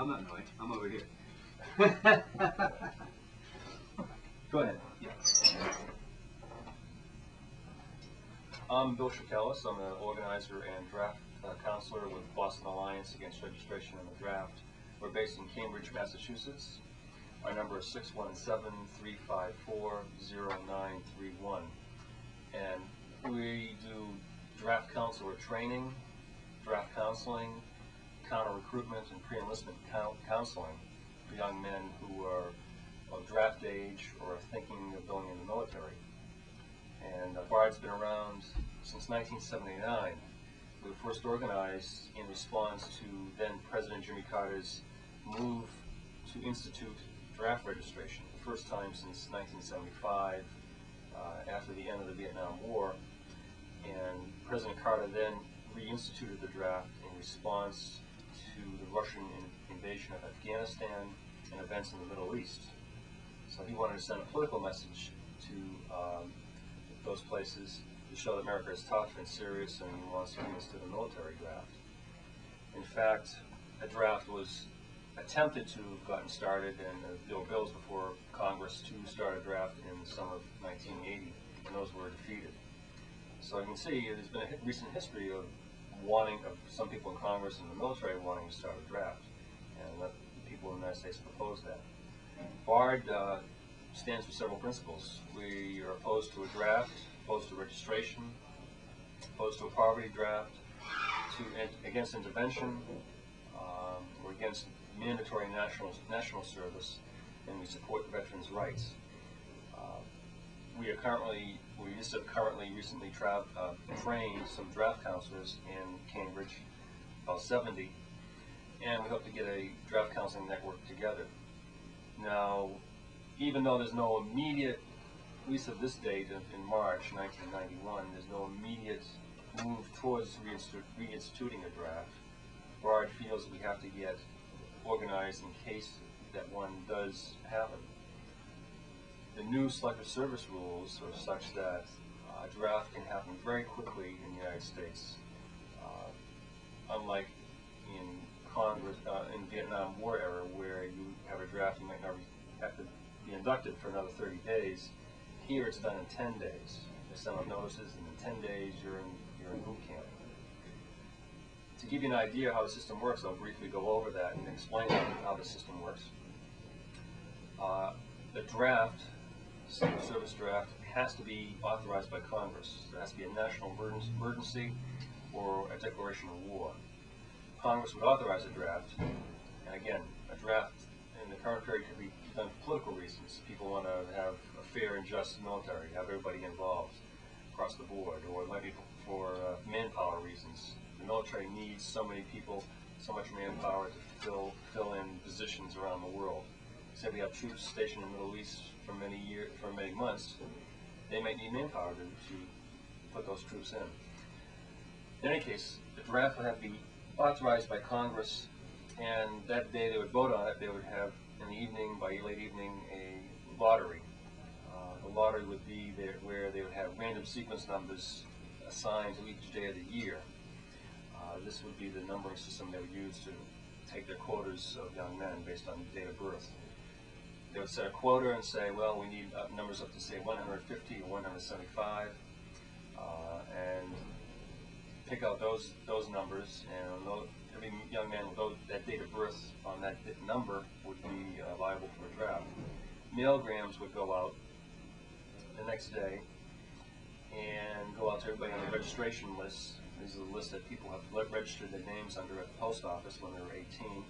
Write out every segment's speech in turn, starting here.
I'm not annoyed. I'm over here. Go ahead. Yeah. I'm Bill Shikawis. I'm an organizer and draft counselor with Boston Alliance Against Registration in the Draft. We're based in Cambridge, Massachusetts. Our number is 617-354-0931. And we do draft counselor training, draft counseling, counter recruitment, and pre-enlistment counseling for young men who are of draft age or are thinking of going in the military. And BARD's been around since 1979. We were first organized in response to then President Jimmy Carter's move to institute draft registration, the first time since 1975, after the end of the Vietnam War. And President Carter then reinstituted the draft in response to the Russian invasion of Afghanistan and events in the Middle East. So he wanted to send a political message to those places to show that America is tough and serious and wants to institute a military draft. In fact, a draft was attempted to have gotten started, and there were bills before Congress to start a draft in the summer of 1980, and those were defeated. So you can see there's been a recent history of some people in Congress and the military wanting to start a draft, and let people in the United States propose that. BARD stands for several principles. We are opposed to a draft, opposed to registration, opposed to a poverty draft, against intervention, we're against mandatory national service, and we support veterans' rights. We just have recently trained some draft counselors in Cambridge, about 70, and we hope to get a draft counseling network together. Now, even though there's no immediate, at least at this date in March 1991, there's no immediate move towards reinstituting a draft, BARD feels that we have to get organized in case that one does happen. The new selective service rules are such that a draft can happen very quickly in the United States, unlike in Congress, in Vietnam War era, where you have a draft, you might not have to be inducted for another 30 days. Here it's done in 10 days. They send out notices, and in 10 days you're in boot camp. To give you an idea how the system works, I'll briefly go over that and explain how the system works. The draft, Secret Service draft, has to be authorized by Congress. There has to be a national emergency or a declaration of war. Congress would authorize a draft, and again, a draft in the current period could be done for political reasons. People want to have a fair and just military, have everybody involved across the board, or it might be for manpower reasons. The military needs so many people, so much manpower to fill in positions around the world. Say we have troops stationed in the Middle East for many months, they might need manpower to put those troops in. In any case, the draft would have to be authorized by Congress, and that day they would vote on it. They would have, in the evening, by late evening, a lottery. The lottery would be there where they would have random sequence numbers assigned to each day of the year. This would be the numbering system they would use to take their quotas of young men based on date of birth. They would set a quota and say, well, we need numbers up to, say, 150 or 175, and pick out those numbers, and every young man with that date of birth on that number would be liable for a draft. Mailgrams would go out the next day and go out to everybody on the registration list. These are the lists that people have registered their names under at the post office when they were 18.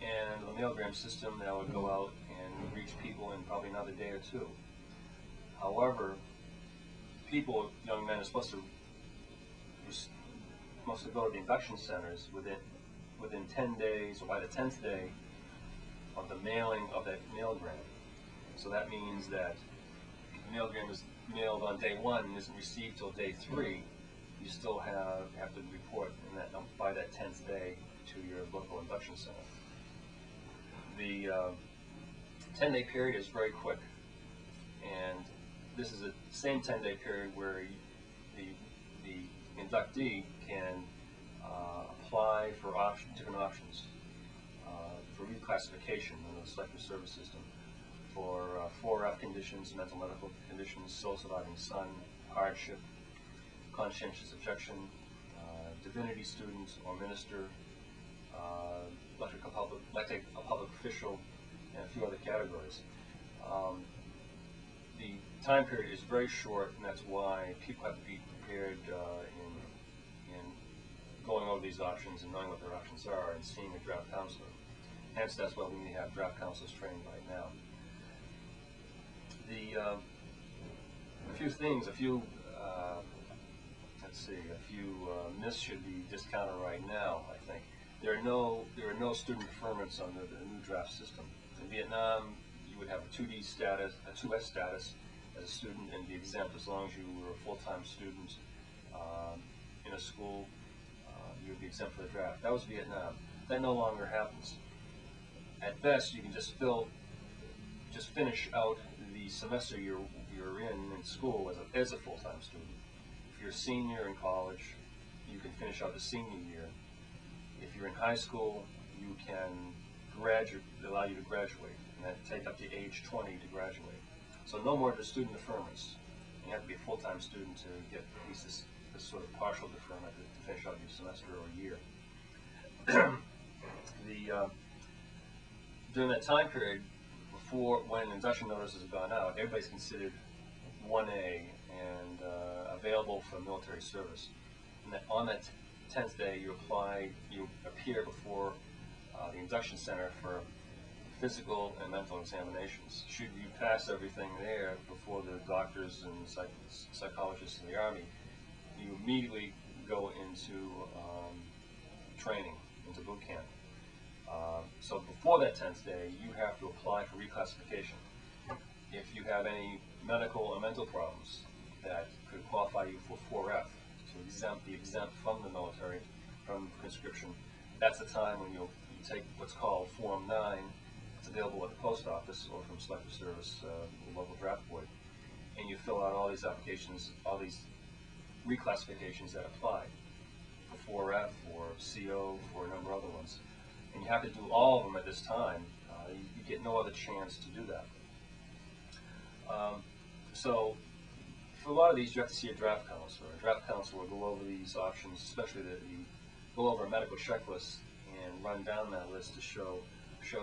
And the mailgram system now would go out and reach people in probably another day or two. However, young men, are supposed to go to the induction centers within 10 days, or by the 10th day of the mailing of that mailgram. So that means that if the mailgram is mailed on day 1 and isn't received till day 3, you still have to report by that 10th day to your local induction center. The 10-day period is very quick, and this is the same 10-day period where the inductee can apply for different options. reclassification in the selective service system for 4F conditions, mental medical conditions, sole surviving son, hardship, conscientious objection, divinity student or minister, elected a public official, and a few other categories. The time period is very short, and that's why people have to be prepared in going over these options and knowing what their options are and seeing a draft counselor. Hence, that's why we need to have draft counselors trained right now. A few things, myths should be discounted right now. I think there are no student deferments under the new draft system. In Vietnam, you would have a 2D status, a 2S status as a student, and be exempt as long as you were a full-time student in a school. You would be exempt for the draft. That was Vietnam. That no longer happens. At best, you can just finish out the semester you're in school as a full-time student. If you're a senior in college, you can finish out the senior year. If you're in high school, you can allow you to graduate, and that take up to age 20 to graduate. So no more of the student deferments. You have to be a full-time student to get at least this sort of partial deferment to finish out your semester or year. During that time period, when induction notices have gone out, everybody's considered 1A and available for military service. And on that 10th day, you appear before the induction center for physical and mental examinations. Should you pass everything there before the doctors and psychologists in the Army, you immediately go into training, into boot camp. So before that 10th day, you have to apply for reclassification. If you have any medical or mental problems that could qualify you for 4F, to be exempt from the military, from conscription, that's the time when you take what's called Form 9. It's available at the post office or from Selective Service, the local draft board, and you fill out all these applications, all these reclassifications that apply for 4F or CO, for a number of other ones. And you have to do all of them at this time. You get no other chance to do that. So for a lot of these, you have to see a draft counselor. A draft counselor will go over these options, especially go over a medical checklist and run down that list to show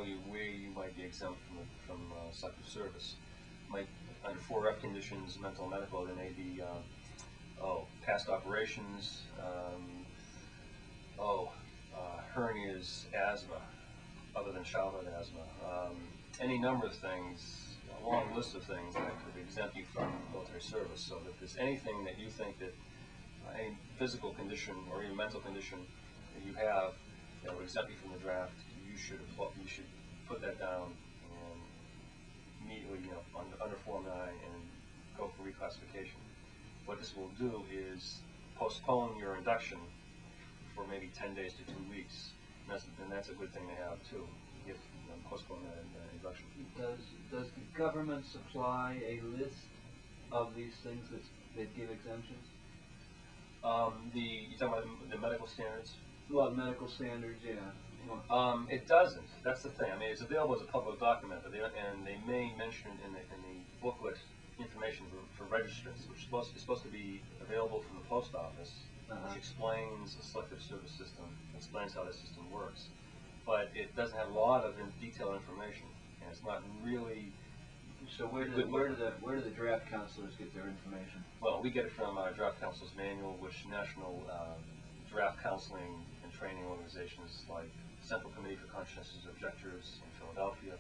you where you might be exempt from selective service. Under 4F conditions, mental and medical, there may be past operations, hernias, asthma, other than childhood asthma, any number of things, a long list of things that could exempt you from military service. So if there's anything that you think that any physical condition or even mental condition that you have that would exempt you from the draft, you should put that down and immediately, under Form 9 and go for reclassification. What this will do is postpone your induction for maybe 10 days to 2 weeks, and that's a good thing to have too. Postpone that induction. Does the government supply a list of these things that give exemptions? You talking about the medical standards? Well, medical standards, yeah. It doesn't. That's the thing. I mean, it's available as a public document, and they may mention in the booklet information for registrants, which is supposed to be available from the post office, which explains the selective service system, explains how the system works. But it doesn't have a lot of detailed information, and it's not really. So where do the draft counselors get their information? Well, we get it from our draft counselor's manual, which national draft counseling and training organizations like Central Committee for Conscientious Objectors in Philadelphia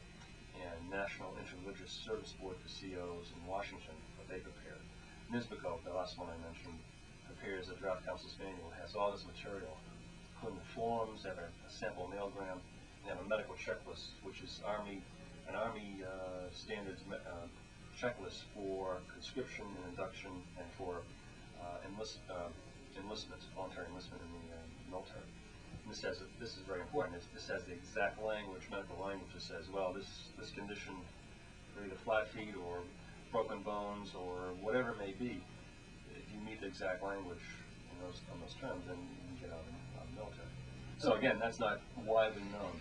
and National Interreligious Service Board for COs in Washington, what they prepare. NSBCO, the last one I mentioned, prepares a draft counselor's manual. It has all this material, including the forms, they have a sample mailgram, and they have a medical checklist, which is an Army standards checklist for conscription and induction and for enlistment, voluntary enlistment in the military. And this is very important. This has the exact language, medical language, that says, well, this condition, for either flat feet or broken bones or whatever it may be, if you meet the exact language on those terms, then you can get out of the military. So again, that's not widely known.